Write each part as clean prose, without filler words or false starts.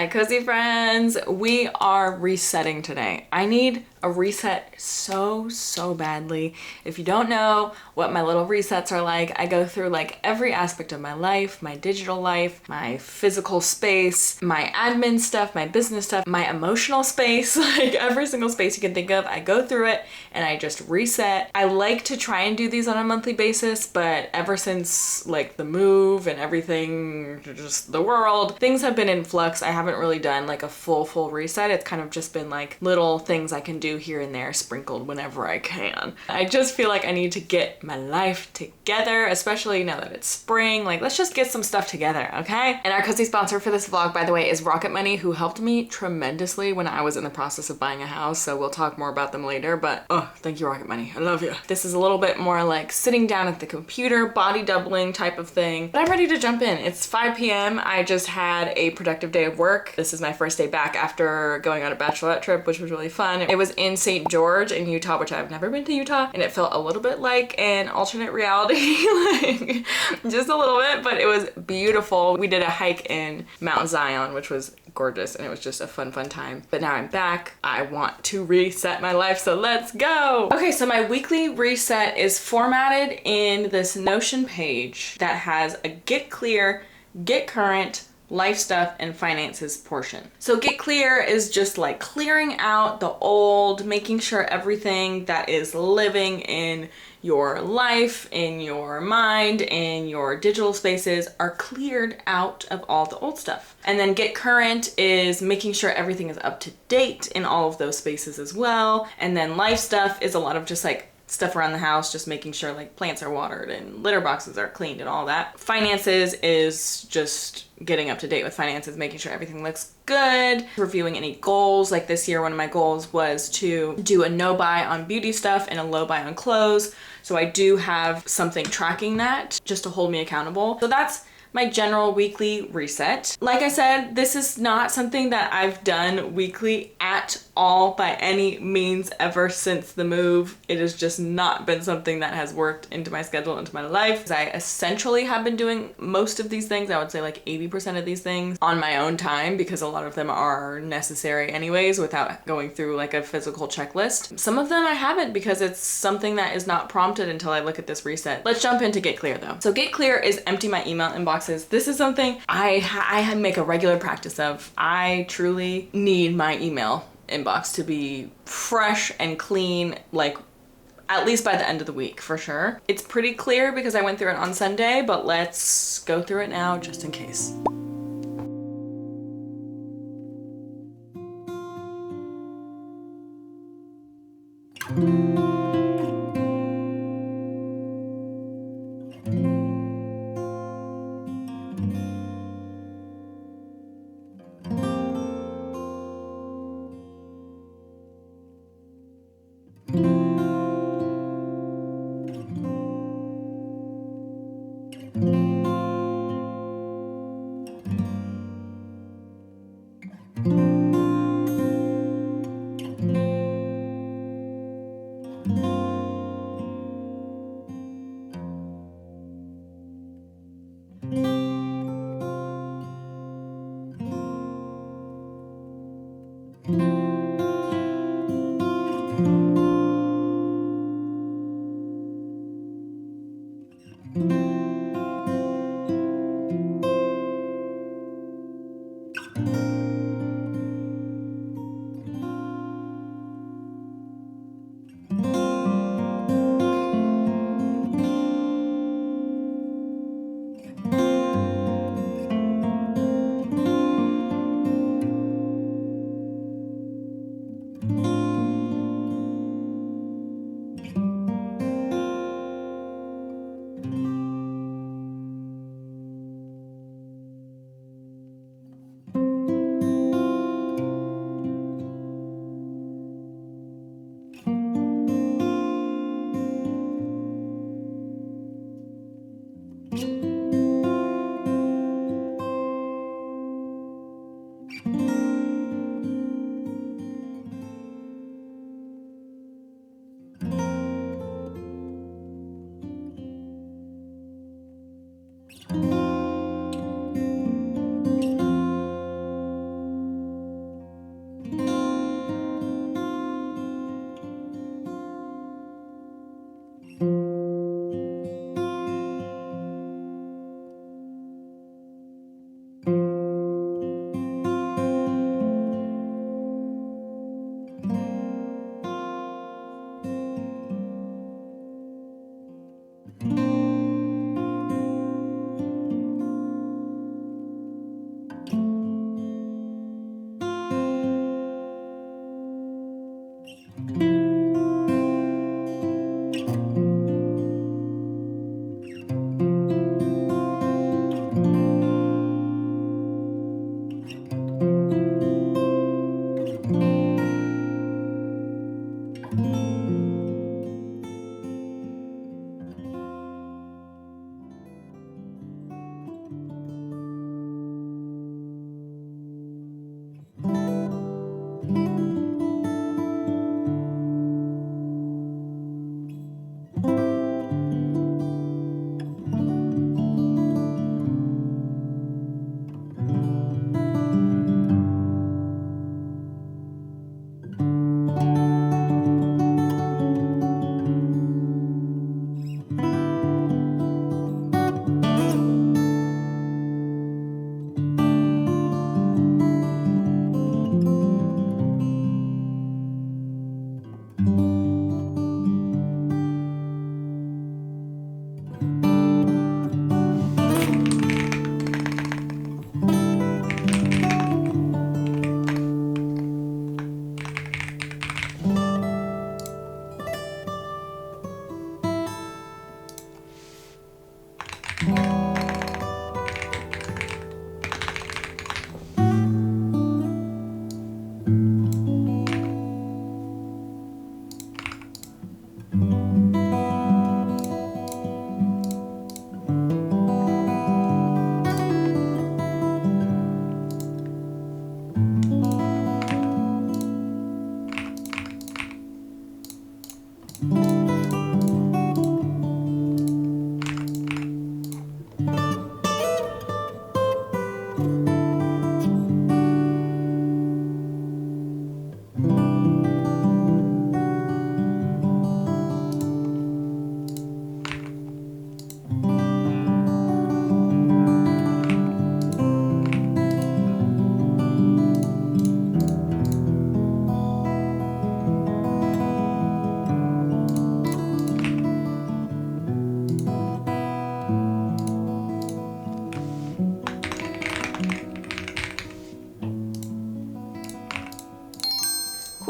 Hi, cozy friends. We are resetting today. I need a reset so badly. If you don't know what my little resets are like, I go through like every aspect of my life, my digital life, my physical space, my admin stuff, my business stuff, my emotional space, like every single space you can think of. I go through it and I just reset. I like to try and do these on a monthly basis, but ever since like the move and everything, just the world, things have been in flux. I haven't really done like a full reset. It's kind of just been like little things I can do here and there sprinkled whenever I can. I just feel like I need to get my life together, especially now that it's spring. Like, let's just get some stuff together, okay? And our cozy sponsor for this vlog, by the way, is Rocket Money, who helped me tremendously when I was in the process of buying a house. So we'll talk more about them later, but oh, thank you, Rocket Money. I love you. This is a little bit more like sitting down at the computer, body doubling type of thing, but I'm ready to jump in. It's 5 p.m. I just had a productive day of work. This is my first day back after going on a bachelorette trip, which was really fun. It was in St. George in Utah, which I've never been to Utah, and it felt a little bit like an alternate reality, like just a little bit, but it was beautiful. We did a hike in Mount Zion, which was gorgeous, and it was just a fun time. But now I'm back. I want to reset my life, so let's go. Okay, so my weekly reset is formatted in this Notion page that has a get clear, get current, life stuff, and finances portion. So get clear is just like clearing out the old, making sure everything that is living in your life, in your mind, in your digital spaces are cleared out of all the old stuff. And then get current is making sure everything is up to date in all of those spaces as well. And then life stuff is a lot of just like stuff around the house, just making sure like plants are watered and litter boxes are cleaned and all that. Finances is just getting up to date with finances, making sure everything looks good, reviewing any goals. Like this year, one of my goals was to do a no buy on beauty stuff and a low buy on clothes. So I do have something tracking that just to hold me accountable. So that's my general weekly reset. Like I said, this is not something that I've done weekly at all by any means ever since the move. It has just not been something that has worked into my schedule, into my life. I essentially have been doing most of these things, I would say like 80% of these things on my own time, because a lot of them are necessary anyways without going through like a physical checklist. Some of them I haven't because it's something that is not prompted until I look at this reset. Let's jump into Get Clear though. So Get Clear is empty my email inboxes. This is something I make a regular practice of. I truly need my email inbox to be fresh and clean, like at least by the end of the week for sure. It's pretty clear because I went through it on Sunday, but let's go through it now just in case.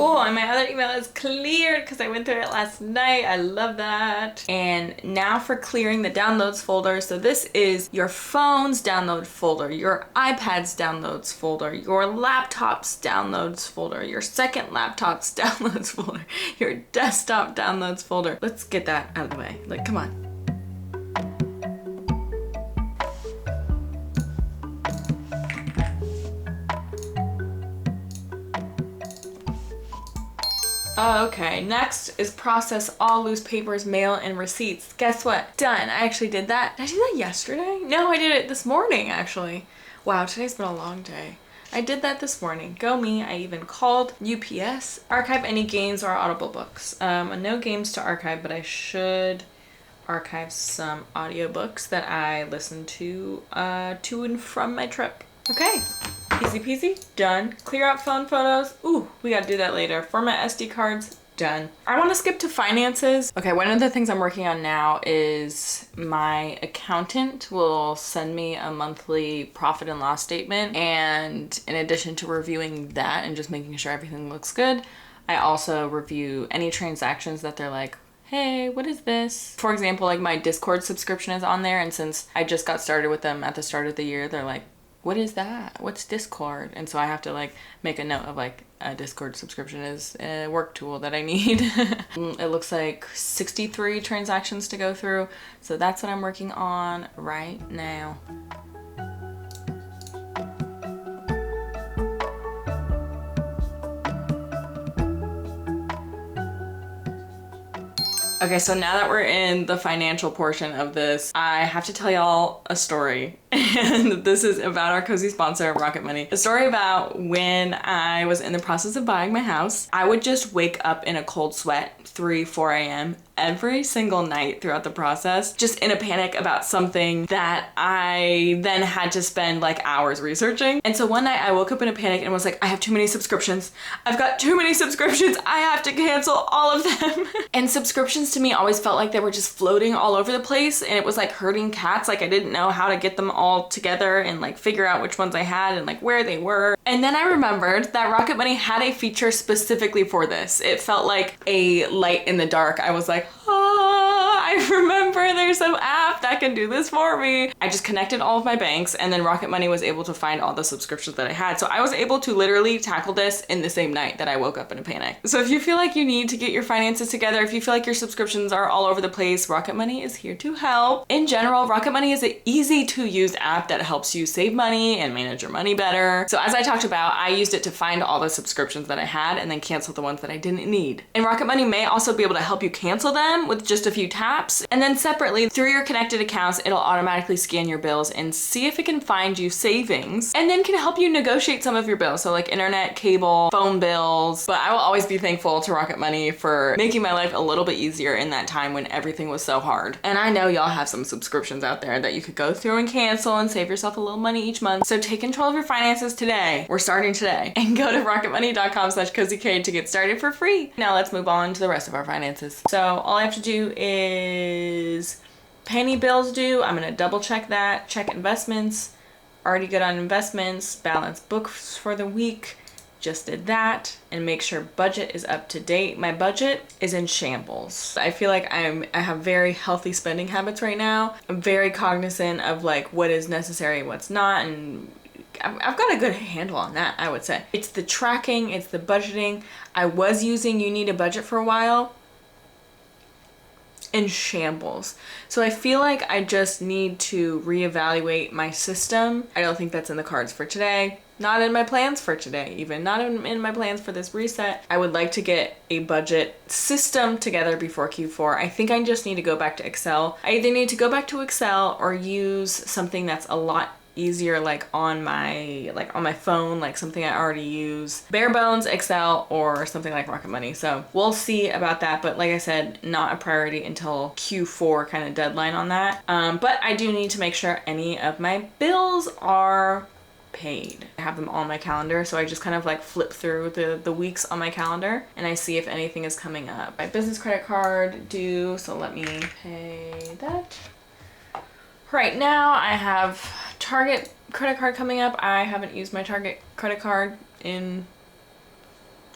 Cool, and my other email is cleared because I went through it last night. I love that. And now for clearing the downloads folder. So this is your phone's download folder, your iPad's downloads folder, your laptop's downloads folder, your second laptop's downloads folder, your desktop downloads folder. Let's get that out of the way. Like, come on. Okay, next is process all loose papers, mail, and receipts. Guess what? Done. I actually did that. Did I do that yesterday? No, I did it this morning, actually. Wow, today's been a long day. I did that this morning. Go me. I even called UPS. Archive any games or Audible books. No games to archive, but I should archive some audiobooks that I listened to and from my trip. Okay. Easy peasy, done. Clear out phone photos. Ooh, we gotta do that later. Format SD cards, done. I wanna skip to finances. Okay, one of the things I'm working on now is my accountant will send me a monthly profit and loss statement. And in addition to reviewing that and just making sure everything looks good, I also review any transactions that they're like, hey, what is this? For example, like my Discord subscription is on there. And since I just got started with them at the start of the year, they're like, what is that? What's Discord? And so I have to like make a note of like a Discord subscription is a work tool that I need. It looks like 63 transactions to go through. So that's what I'm working on right now. Okay, so now that we're in the financial portion of this, I have to tell y'all a story. And this is about our cozy sponsor, Rocket Money. A story about when I was in the process of buying my house. I would just wake up in a cold sweat, 3, 4 a.m. every single night throughout the process, just in a panic about something that I then had to spend like hours researching. And so one night I woke up in a panic and was like, I have too many subscriptions. I've got too many subscriptions. I have to cancel all of them. And subscriptions to me always felt like they were just floating all over the place, and it was like herding cats. Like I didn't know how to get them all together and like figure out which ones I had and like where they were. And then I remembered that Rocket Money had a feature specifically for this. It felt like a light in the dark. I was like, I remember there's an app that can do this for me. I just connected all of my banks, and then Rocket Money was able to find all the subscriptions that I had. So I was able to literally tackle this in the same night that I woke up in a panic. So if you feel like you need to get your finances together, if you feel like your subscriptions are all over the place, Rocket Money is here to help. In general, Rocket Money is an easy to use app that helps you save money and manage your money better. So as I talked about, I used it to find all the subscriptions that I had and then cancel the ones that I didn't need. And Rocket Money may also be able to help you cancel them with just a few taps. And then separately, through your connected accounts, it'll automatically scan your bills and see if it can find you savings, and then can help you negotiate some of your bills. So like internet, cable, phone bills. But I will always be thankful to Rocket Money for making my life a little bit easier in that time when everything was so hard. And I know y'all have some subscriptions out there that you could go through and cancel and save yourself a little money each month. So take control of your finances today. We're starting today. And go to rocketmoney.com/CozyK to get started for free. Now let's move on to the rest of our finances. So all I have to do is pay any bills due. I'm gonna double check that. Check investments. Already good on investments. Balance books for the week. Just did that. And make sure budget is up to date. My budget is in shambles. I feel like I have very healthy spending habits right now. I'm very cognizant of like what is necessary and what's not, and I've got a good handle on that, I would say. It's the tracking, it's the budgeting. I was using You Need a Budget for a while. In shambles. So I feel like I just need to reevaluate my system. I don't think that's in the cards for today. Not in my plans for today, even. Not in my plans for this reset. I would like to get a budget system together before Q4. I think I just need to go back to Excel. I either need to go back to Excel or use something that's a lot easier, like on my phone, like something I already use. Bare bones, Excel, or something like Rocket Money. So we'll see about that. But like I said, not a priority until Q4 kind of deadline on that. But I do need to make sure any of my bills are paid. I have them on my calendar, so I just kind of like flip through the weeks on my calendar and I see if anything is coming up. My business credit card due, so let me pay that. Right now I have Target credit card coming up. I haven't used my Target credit card in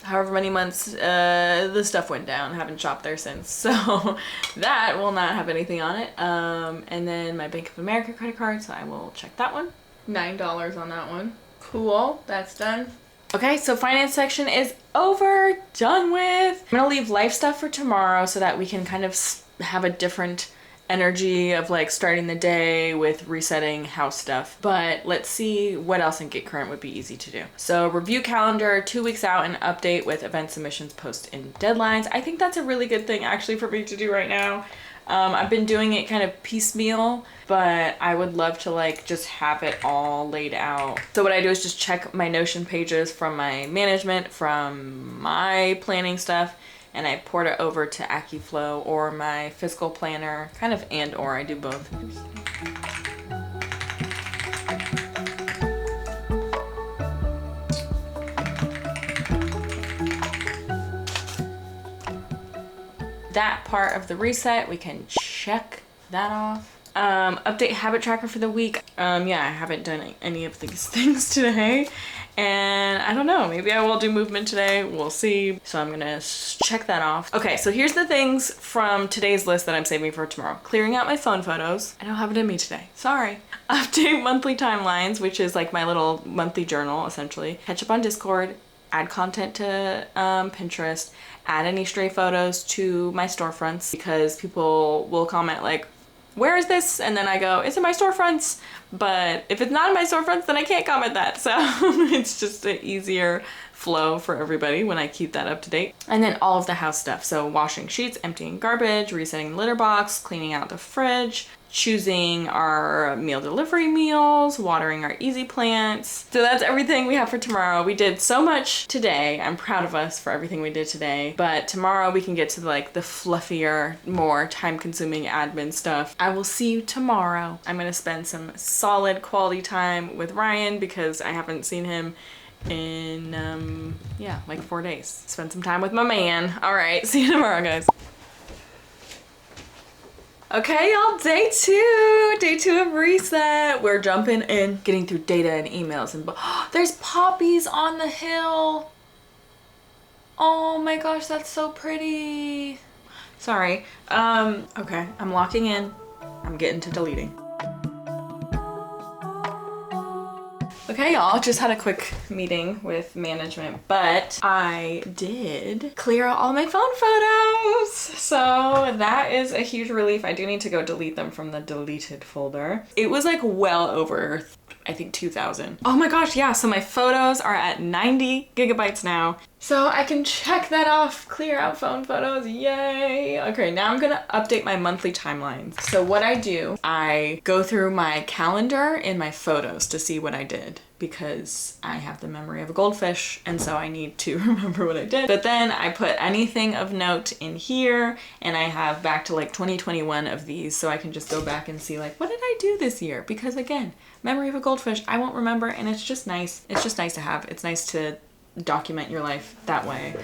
however many months the stuff went down. Haven't shopped there since, so that will not have anything on it. And then my Bank of America credit card, so I will check that one. $9 on that one. Cool, that's done. Okay, so finance section is over, done with. I'm gonna leave life stuff for tomorrow so that we can kind of have a different energy of like starting the day with resetting house stuff. But let's see what else in Get Current would be easy to do. So review calendar 2 weeks out and update with event submissions, post and deadlines. I think that's a really good thing actually for me to do right now. I've been doing it kind of piecemeal, but I would love to like just have it all laid out. So what I do is just check my Notion pages from my management, from my planning stuff, and I port it over to AccuFlow or my fiscal planner, kind of and or I do both. That part of the reset, we can check that off. Update habit tracker for the week. Yeah, I haven't done any of these things today, and I don't know, maybe I will do movement today, we'll see. So I'm gonna check that off. Okay, so here's the things from today's list that I'm saving for tomorrow. Clearing out my phone photos. I don't have it in me today, sorry. Update monthly timelines, which is like my little monthly journal essentially. Catch up on Discord, add content to Pinterest, add any stray photos to my storefronts, because people will comment like, where is this? And then I go, it's in my storefronts. But if it's not in my storefronts, then I can't comment that. So it's just an easier flow for everybody when I keep that up to date. And then all of the house stuff. So washing sheets, emptying garbage, resetting the litter box, cleaning out the fridge, choosing our meal delivery meals, watering our easy plants. So that's everything we have for tomorrow. We did so much today. I'm proud of us for everything we did today. But tomorrow we can get to like the fluffier, more time-consuming admin stuff. I will see you tomorrow. I'm gonna spend some solid quality time with Ryan because I haven't seen him in yeah, like 4 days. Spend some time with my man. All right, see you tomorrow, guys. Okay, y'all, day two of reset. We're jumping in, getting through data and emails, and there's poppies on the hill. Oh my gosh, that's so pretty. Sorry. Okay, I'm locking in. I'm getting to deleting. Okay, y'all, just had a quick meeting with management, but I did clear out all my phone photos. So that is a huge relief. I do need to go delete them from the deleted folder. It was like well over, I think 2,000. Oh my gosh, yeah, so my photos are at 90 gigabytes now. So I can check that off, clear out phone photos, yay. Okay, now I'm gonna update my monthly timelines. So what I do, I go through my calendar in my photos to see what I did, because I have the memory of a goldfish, and so I need to remember what I did. But then I put anything of note in here, and I have back to like 2021 of these, so I can just go back and see like, what did I do this year? Because again, memory of a goldfish, I won't remember, and it's just nice. It's just nice to have. It's nice to document your life that way.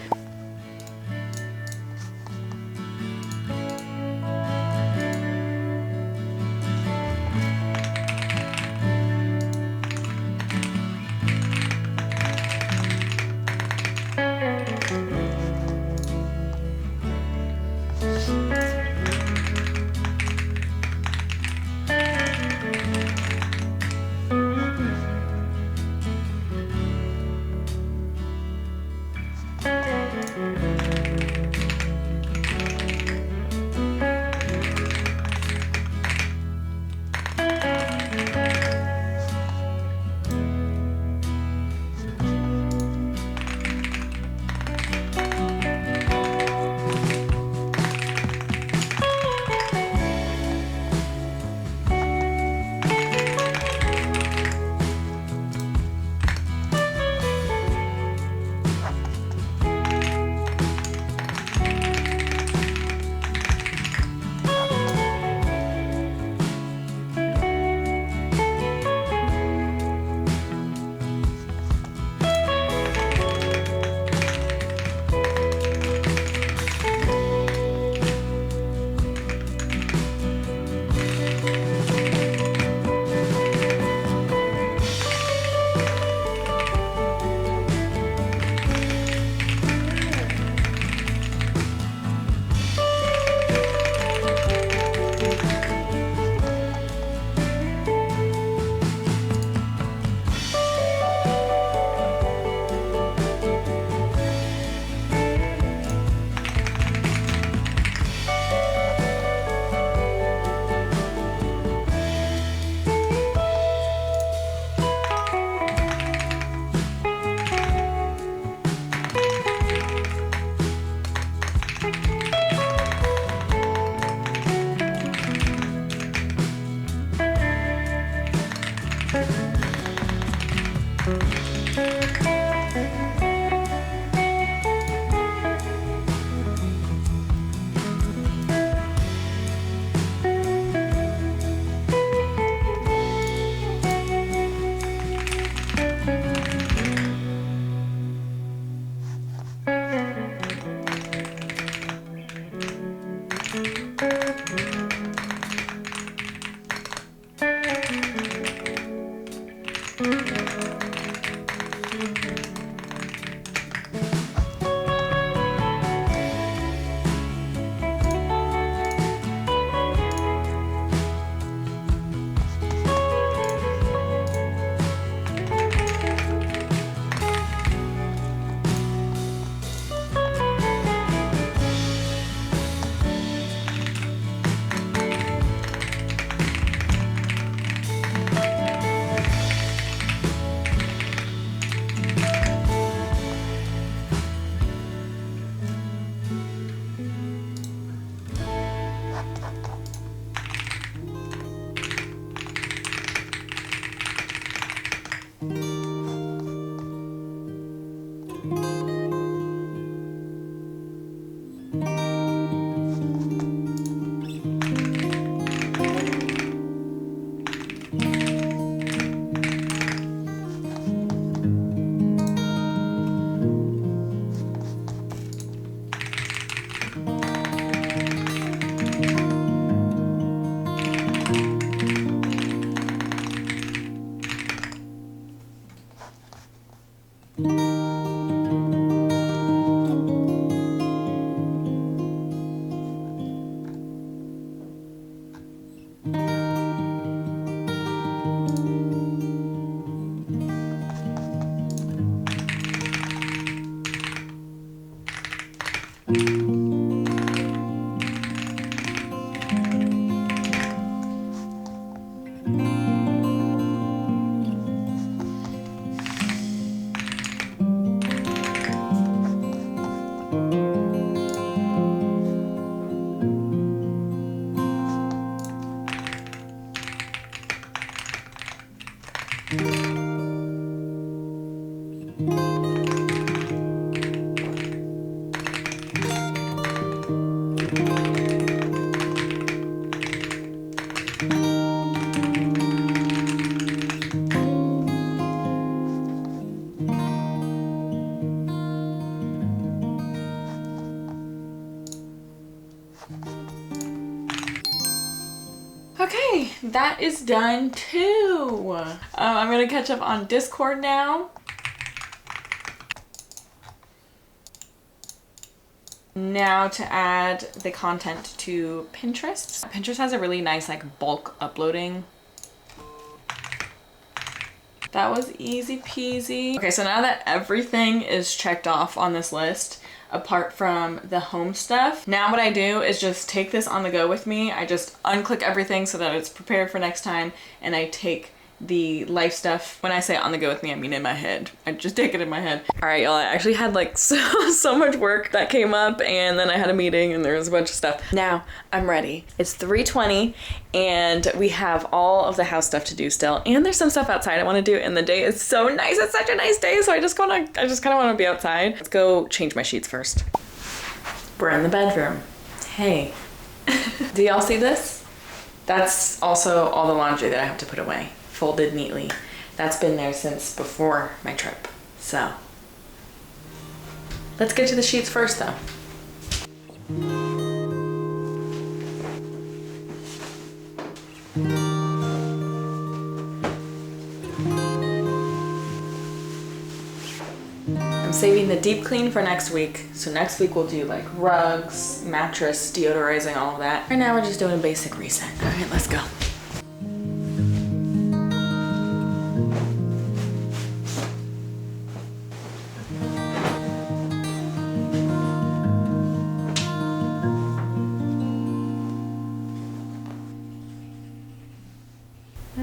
Okay, that is done too. I'm gonna catch up on Discord now. Now to add the content to Pinterest. Pinterest has a really nice like bulk uploading. That was easy peasy. Okay, so now that everything is checked off on this list, apart from the home stuff, now what I do is just take this on the go with me. I just unclick everything so that it's prepared for next time, and I take the life stuff. When I say on the go with me, I mean in my head. I just take it in my head. All right, y'all, I actually had like so much work that came up, and then I had a meeting and there was a bunch of stuff. Now I'm ready. It's 3:20 and we have all of the house stuff to do still, and there's some stuff outside I want to do, and the day is so nice. It's such a nice day, so I just kind of want to be outside. Let's go change my sheets first. We're in the bedroom. Hey. Do y'all see this? That's also all the laundry that I have to put away, folded neatly. That's been there since before my trip. So let's get to the sheets first though. I'm saving the deep clean for next week. So next week we'll do like rugs, mattress, deodorizing, all of that. Right now we're just doing a basic reset. All right, let's go.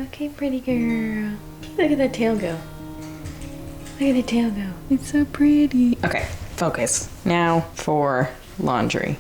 Okay, pretty girl. Look at that tail go. Look at the tail go. It's so pretty. Okay, focus. Now for laundry.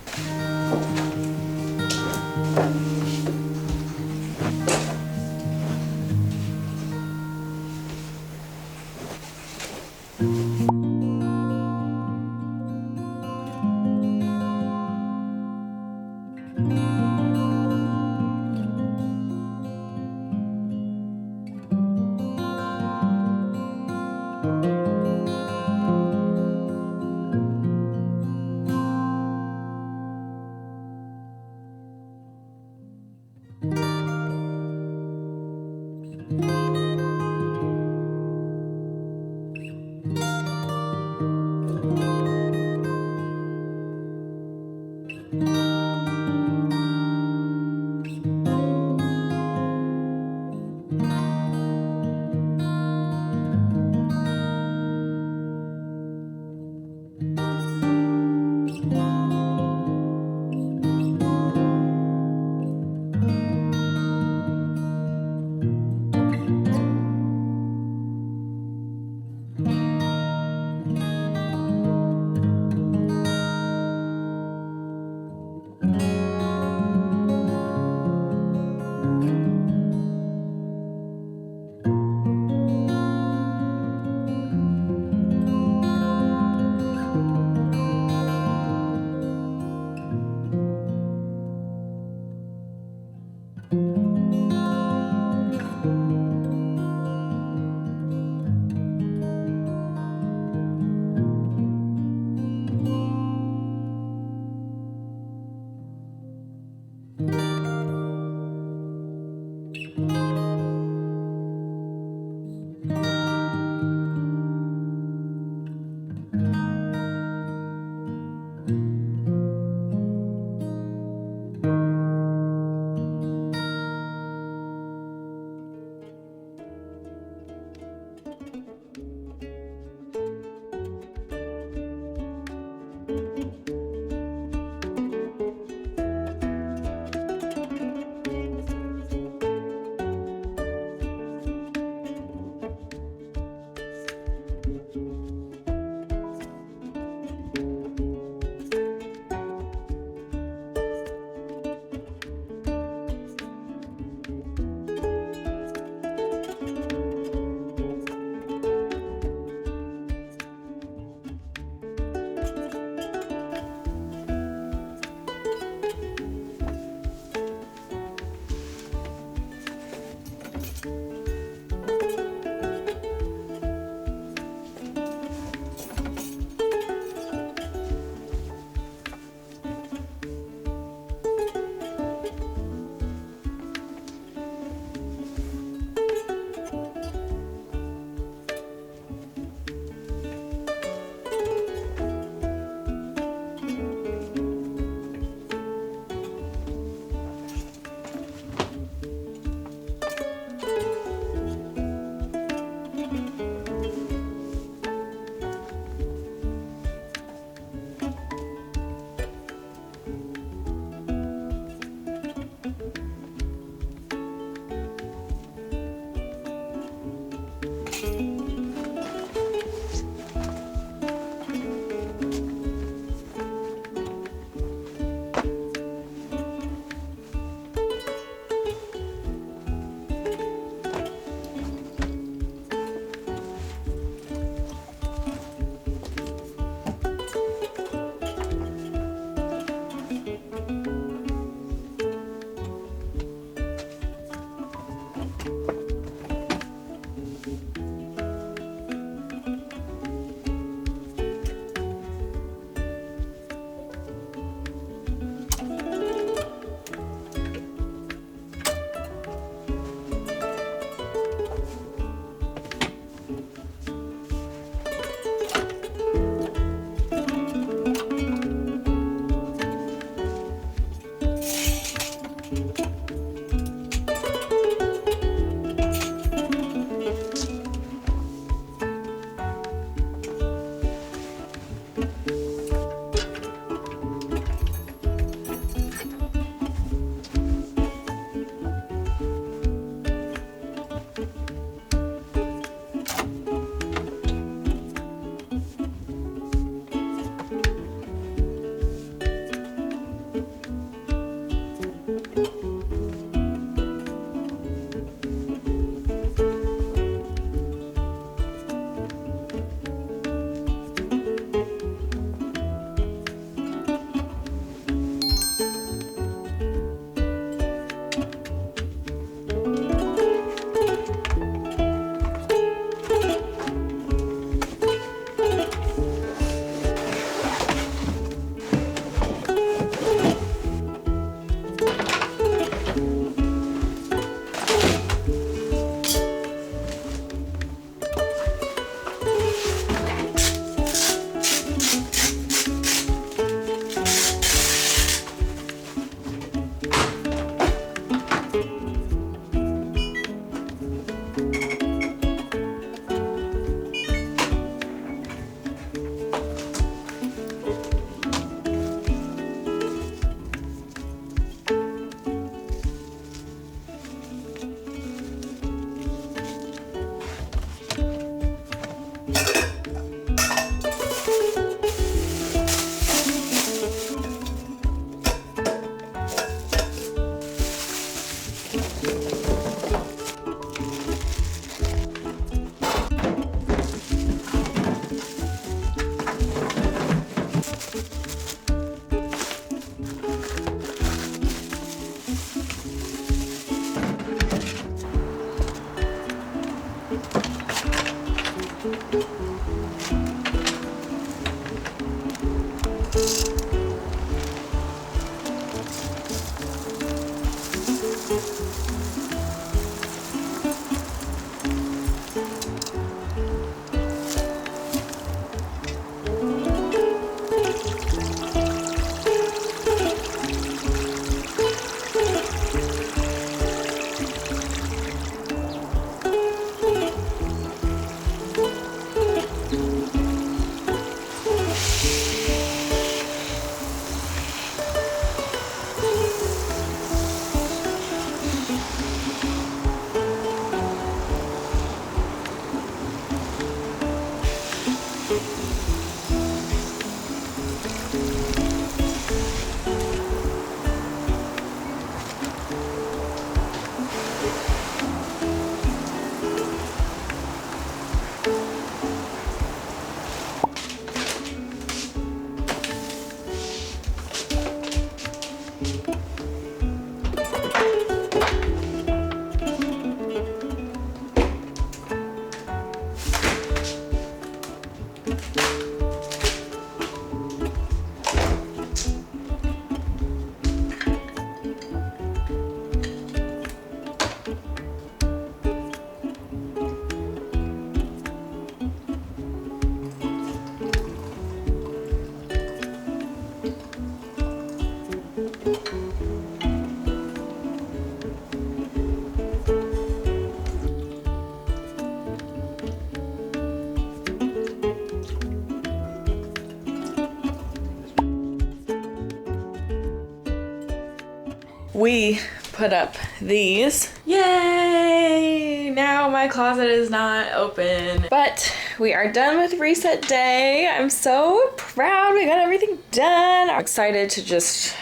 We put up these. Yay! Now my closet is not open. But we are done with reset day. I'm so proud we got everything done. I'm excited to just,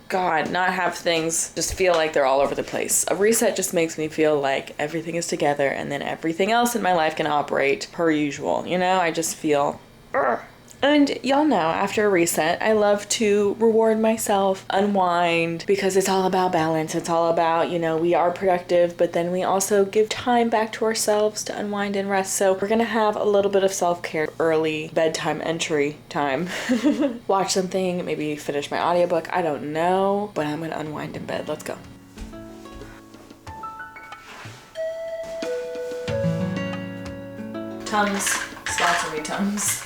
God, not have things just feel like they're all over the place. A reset just makes me feel like everything is together and then everything else in my life can operate per usual. You know, I just feel, And y'all know, after a reset, I love to reward myself, unwind, because it's all about balance. It's all about, you know, we are productive, but then we also give time back to ourselves to unwind and rest. So we're gonna have a little bit of self-care, early bedtime entry time. Watch something, maybe finish my audiobook, I don't know, but I'm gonna unwind in bed. Let's go. Tums, slots of me Tums.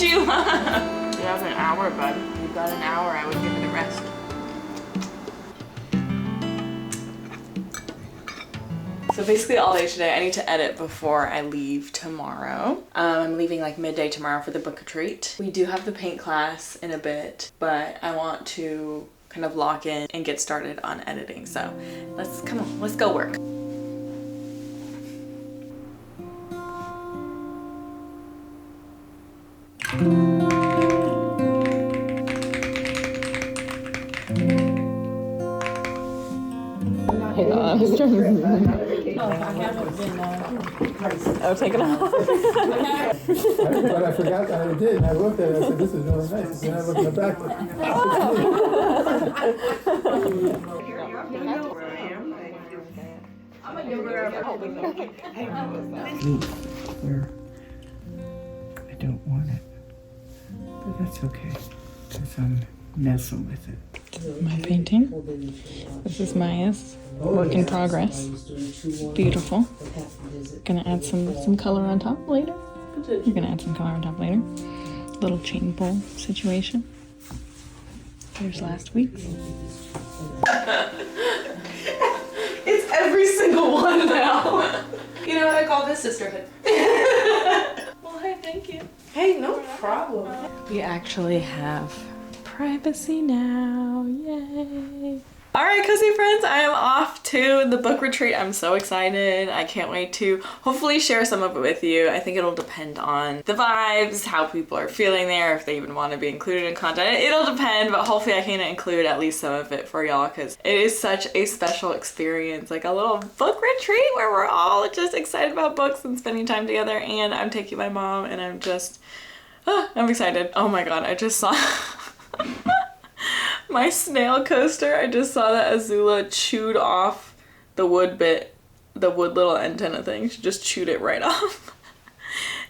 You have an hour, bud. You've got an hour. I would give it a rest. So basically all day today, I need to edit before I leave tomorrow. I'm leaving like midday tomorrow for the book retreat. We do have the paint class in a bit, but I want to kind of lock in and get started on editing. So come on, let's go work. Oh, take it off. But I forgot that I did, and I looked at it and I said, this is really nice. And I looked at the back. Where I don't want it, but that's okay, because I'm messing with it. My painting. This is Maya's work in progress. Beautiful. Gonna add some color on top later. You're gonna add some color on top later. Little chain pull situation. Here's last week's. It's every single one now. You know what I call this? Sisterhood. Well, hey, thank you. Hey, no problem. We actually have privacy now. Yay. All right, cozy friends, I am off to the book retreat. I'm so excited. I can't wait to hopefully share some of it with you. I think it'll depend on the vibes, how people are feeling there, if they even want to be included in content. It'll depend, but hopefully I can include at least some of it for y'all because it is such a special experience, like a little book retreat where we're all just excited about books and spending time together. And I'm taking my mom and I'm just, I'm excited. Oh my God, I just saw my snail coaster. I just saw that Azula chewed off the wood little antenna thing. She just chewed it right off.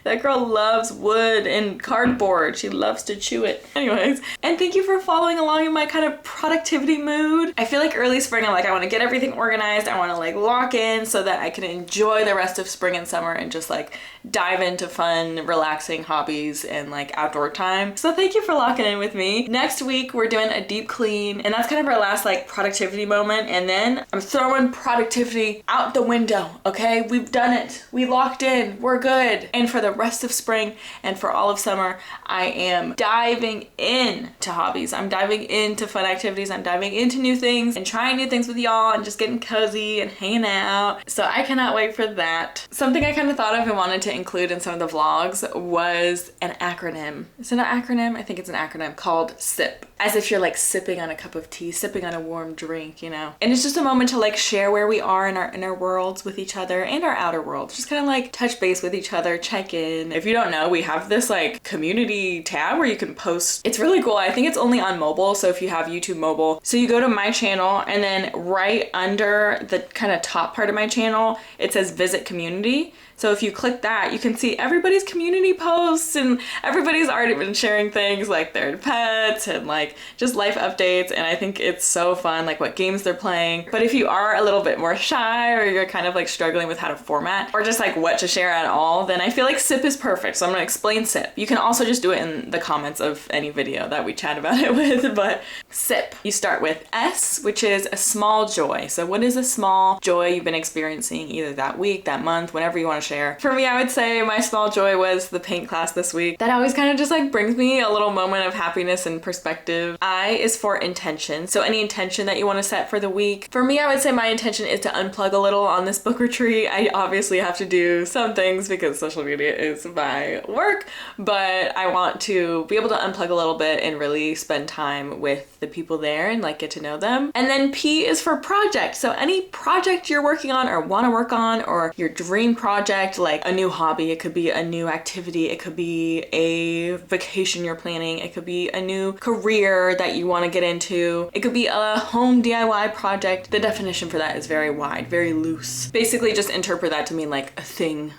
That girl loves wood and cardboard. She loves to chew it. Anyways, and thank you for following along in my kind of productivity mood. I feel like early spring, I'm like, I want to get everything organized. I want to like lock in so that I can enjoy the rest of spring and summer and just like dive into fun, relaxing hobbies and like outdoor time. So thank you for locking in with me. Next week, we're doing a deep clean and that's kind of our last like productivity moment. And then I'm throwing productivity out the window. Okay, we've done it. We locked in. We're good. And for the rest of spring and for all of summer, I am diving in to hobbies. I'm diving into fun activities. I'm diving into new things and trying new things with y'all and just getting cozy and hanging out. So I cannot wait for that. Something I kind of thought of and wanted to include in some of the vlogs was an acronym. Is it an acronym? I think it's an acronym called SIP. As if you're like sipping on a cup of tea, sipping on a warm drink, you know? And it's just a moment to like share where we are in our inner worlds with each other and our outer worlds. Just kind of like touch base with each other, check in. If you don't know, we have this like community tab where you can post. It's really cool. I think it's only on mobile. So if you have YouTube mobile, so you go to my channel and then right under the kind of top part of my channel, it says visit community. So if you click that, you can see everybody's community posts and everybody's already been sharing things like their pets and like just life updates. And I think it's so fun, like what games they're playing. But if you are a little bit more shy or you're kind of like struggling with how to format or just like what to share at all, then I feel like SIP is perfect. So I'm gonna explain SIP. You can also just do it in the comments of any video that we chat about it with, but SIP, you start with S, which is a small joy. So what is a small joy you've been experiencing either that week, that month, whenever you want to share? For me, I would say my small joy was the paint class this week. That always kind of just like brings me a little moment of happiness and perspective. I is for intention. So any intention that you want to set for the week. For me, I would say my intention is to unplug a little on this book retreat. I obviously have to do some things because social media is my work, but I want to be able to unplug a little bit and really spend time with the people there and like get to know them. And then P is for project. So any project you're working on or want to work on or your dream project, like a new hobby, it could be a new activity, it could be a vacation you're planning, it could be a new career that you want to get into, it could be a home DIY project. The definition for that is very wide, very loose. Basically just interpret that to mean like a thing,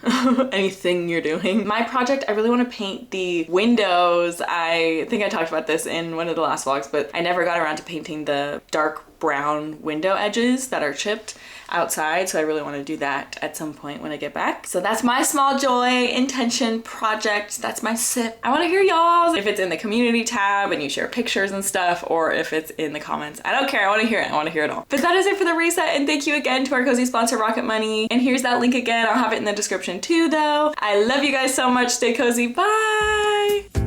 anything you're doing. My project, I really want to paint the windows. I think I talked about this in one of the last vlogs, but I never got around to painting the dark brown window edges that are chipped outside, so I really want to do that at some point when I get back. So that's my small joy, intention, project. That's my SIP. I want to hear y'all. If it's in the community tab and you share pictures and stuff, or if it's in the comments, I don't care. I want to hear it. I want to hear it all. But that is it for the reset, and thank you again to our cozy sponsor, Rocket Money. And here's that link again. I'll have it in the description too, though. I love you guys so much. Stay cozy. Bye.